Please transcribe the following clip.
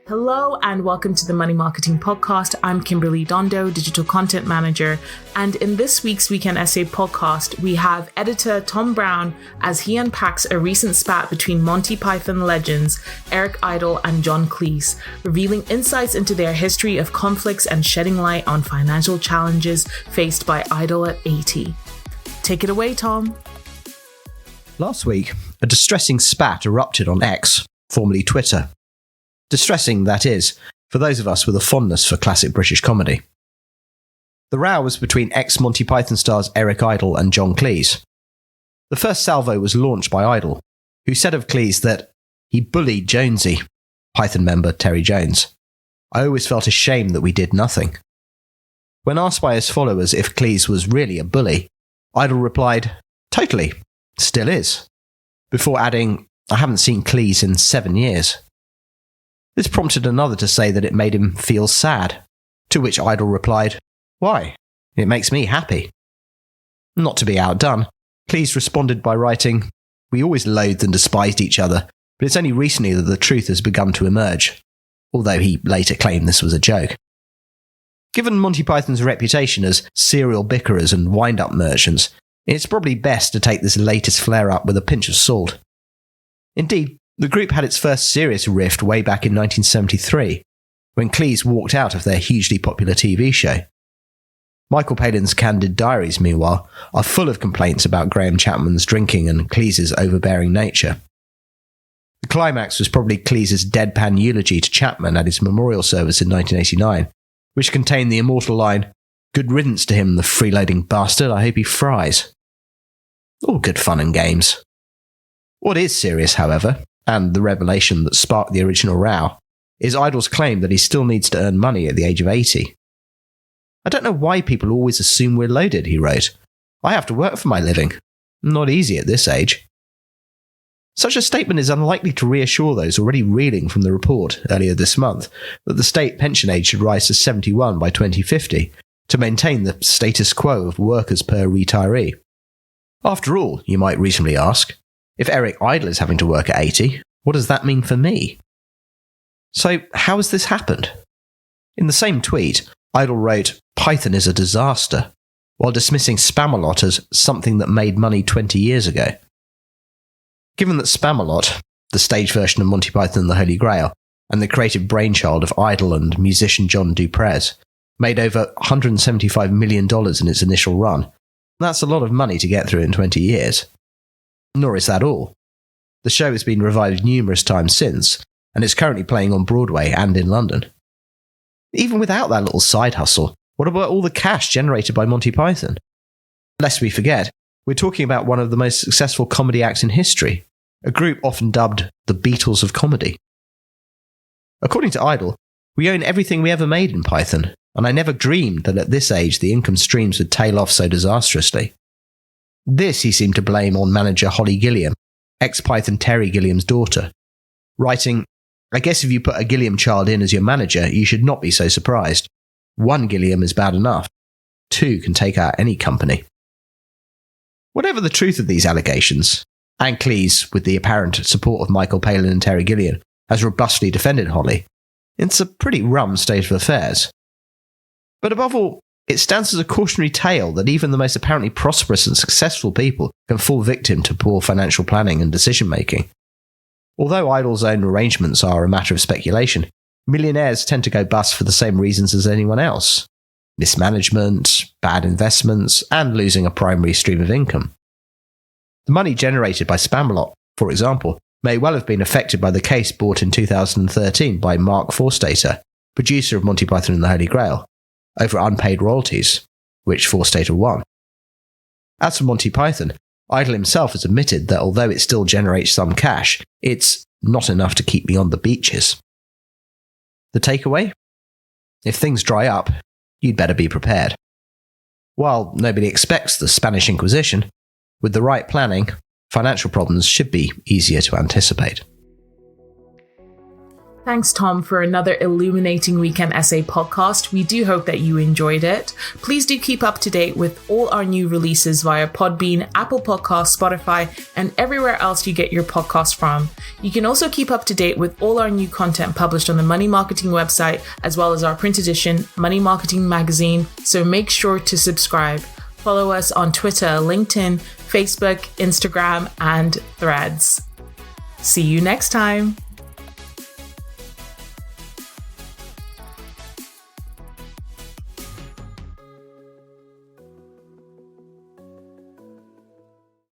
Hello and welcome to the Money Marketing Podcast. I'm Kimberly Dondo, Digital Content Manager. And in this week's Weekend Essay podcast, we have editor Tom Browne as he unpacks a recent spat between Monty Python legends Eric Idle and John Cleese, revealing insights into their history of conflicts and shedding light on financial challenges faced by Idle at 80. Take it away, Tom. Last week, a distressing spat erupted on X, formerly Twitter. Distressing, that is, for those of us with a fondness for classic British comedy. The row was between ex-Monty Python stars Eric Idle and John Cleese. The first salvo was launched by Idle, who said of Cleese that he bullied Jonesy, Python member Terry Jones. I always felt ashamed that we did nothing. When asked by his followers if Cleese was really a bully, Idle replied, "Totally, still is," before adding, "I haven't seen Cleese in 7 years." This prompted another to say that it made him feel sad, to which Idle replied, "Why? It makes me happy." Not to be outdone, Cleese responded by writing, "We always loathed and despised each other, but it's only recently that the truth has begun to emerge," although he later claimed this was a joke. Given Monty Python's reputation as serial bickerers and wind-up merchants, it's probably best to take this latest flare-up with a pinch of salt. Indeed, the group had its first serious rift way back in 1973, when Cleese walked out of their hugely popular TV show. Michael Palin's candid diaries, meanwhile, are full of complaints about Graham Chapman's drinking and Cleese's overbearing nature. The climax was probably Cleese's deadpan eulogy to Chapman at his memorial service in 1989, which contained the immortal line, "Good riddance to him, the freeloading bastard, I hope he fries." All good fun and games. What is serious, however, and the revelation that sparked the original row, is Idle's claim that he still needs to earn money at the age of 80. "I don't know why people always assume we're loaded," he wrote. "I have to work for my living. Not easy at this age." Such a statement is unlikely to reassure those already reeling from the report earlier this month that the state pension age should rise to 71 by 2050 to maintain the status quo of workers per retiree. After all, you might reasonably ask, if Eric Idle is having to work at 80, what does that mean for me? So, how has this happened? In the same tweet, Idle wrote, "Python is a disaster," while dismissing Spamalot as something that made money 20 years ago. Given that Spamalot, the stage version of Monty Python and the Holy Grail, and the creative brainchild of Idle and musician John Duprez, made over $175 million in its initial run, that's a lot of money to get through in 20 years. Nor is that all. The show has been revived numerous times since, and is currently playing on Broadway and in London. Even without that little side hustle, what about all the cash generated by Monty Python? Lest we forget, we're talking about one of the most successful comedy acts in history, a group often dubbed the Beatles of comedy. According to Idle, "We own everything we ever made in Python, and I never dreamed that at this age the income streams would tail off so disastrously." This he seemed to blame on manager Holly Gilliam, ex-Python Terry Gilliam's daughter, writing, "I guess if you put a Gilliam child in as your manager, you should not be so surprised. One Gilliam is bad enough. Two can take out any company." Whatever the truth of these allegations, and Cleese, with the apparent support of Michael Palin and Terry Gilliam, has robustly defended Holly, it's a pretty rum state of affairs. But above all, it stands as a cautionary tale that even the most apparently prosperous and successful people can fall victim to poor financial planning and decision-making. Although Idle's own arrangements are a matter of speculation, millionaires tend to go bust for the same reasons as anyone else: mismanagement, bad investments, and losing a primary stream of income. The money generated by Spamalot, for example, may well have been affected by the case brought in 2013 by Mark Forstater, producer of Monty Python and the Holy Grail, over unpaid royalties, which Forstater won. As for Monty Python, Idle himself has admitted that although it still generates some cash, it's not enough to keep me on the beaches. The takeaway? If things dry up, you'd better be prepared. While nobody expects the Spanish Inquisition, with the right planning, financial problems should be easier to anticipate. Thanks, Tom, for another illuminating weekend essay podcast. We do hope that you enjoyed it. Please do keep up to date with all our new releases via Podbean, Apple Podcasts, Spotify, and everywhere else you get your podcast from. You can also keep up to date with all our new content published on the Money Marketing website, as well as our print edition, Money Marketing Magazine, so make sure to subscribe. Follow us on Twitter, LinkedIn, Facebook, Instagram, and Threads. See you next time.